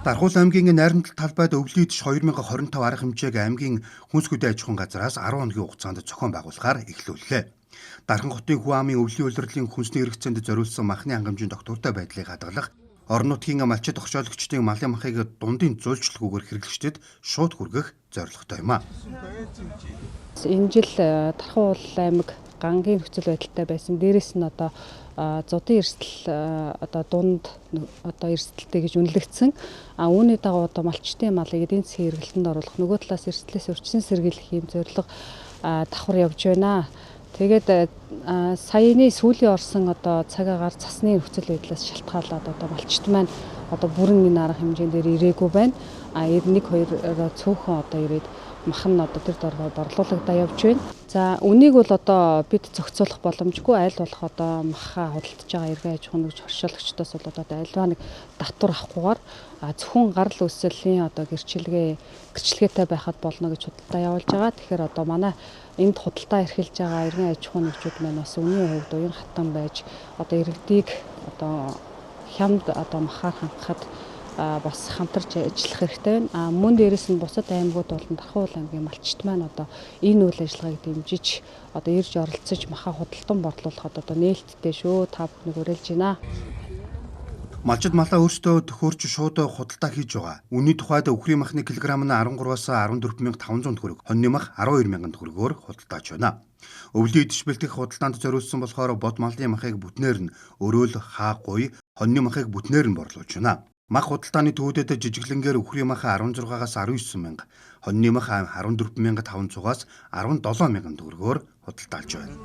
Дархуул аймгийн найрамдал талбайд өвлийн идэж 2025 арга хэмжээг аймгийн хүнс хөдөө аж ахуйн газраас 10 хоногийн хугацаанд зохион байгуулахаар эхлүүллээ. Дархан хотын Хүү амын өвлийн улирлын хүнсний хэрэгцээнд зориулсан махны хангамжийн доктортой байдлыг хадгалах, орон нутгийн малчид огшоологчдын малын махыг дундын зөөлчлөхгүйгээр хэрэглэгчдэд шууд хүргэх зорилготой юм а. Энэ жил Дархан аймаг гангийн нөхцөл байдалтай байсан. Дээрээс нь зодын эрсдэл дунд эрсдэлтэй гэж үнэлэгдсэн. Үүний дагуу малчтын малыг эдийн засгийн эргэлтэнд оруулах, нөгөө талаас эрсдлээс урьдчилан сэргийлэх юм зорилго давхар явж байна. Тэгээд саяны сүүлийн орсон цаг агаар цасны нөхцөл байдлаас шалтгаалаад малчт маань бүрэн энэ арга хэмжээндээр ирээгүй байна. Нэг хоёр цөөхөн ирээд мах нь тэр дор борлуулагдаа явж байна. За үнийг бол бид зохицуулах боломжгүй, аль болох махаа худалдаж байгаа эргэн аж ахуйн нэгж оршуулагчдоос бол альва нэг татвар авахгүйгээр зөвхөн гарал үүслийн гэрчлэгээтэй байхад болно гэж худалдаа явуулж байгаа. Тэгэхээр манай энд худалдаа эрхэлж байгаа эргэн аж ахуйн нэгжүүд маань бас үнийн хувьд уян хатан байж иргэдийг хямд махаар хангахад бас хамтарч ажиллах хэрэгтэй байна. Мөн дээрээс нь бусад аймагуд болон Дархан аймгийн малчт маань энэ үйл ажиллагааг дэмжиж ирж оролцож махаа худалдан борлуулахад нээлттэй шүү. Та бүхнийг уриалж байна. Малчид малаа өөрсдөө төхөөрч шууд худалдаа хийж байгаа. Үнийн тухайд өхрийн махны килограмм нь 13-аас 14,500 төгрөг, хоньны мах 12,000 төгрөгөөр худалдааж байна. Өвлийн идэж бэлтгэх худалдаанд зориулсан болохоор бод малын махыг бүтнээр нь, өрөөл хаагуй, хоньны махыг бүтнээр нь борлуулж байна. Мах худалдааны төвүүдэд жижиглэнгээр өхрийн мах 16-аас 19,000, хоньны мах 14,500-аас 17,000 төгрөгөөр худалдаалж байна.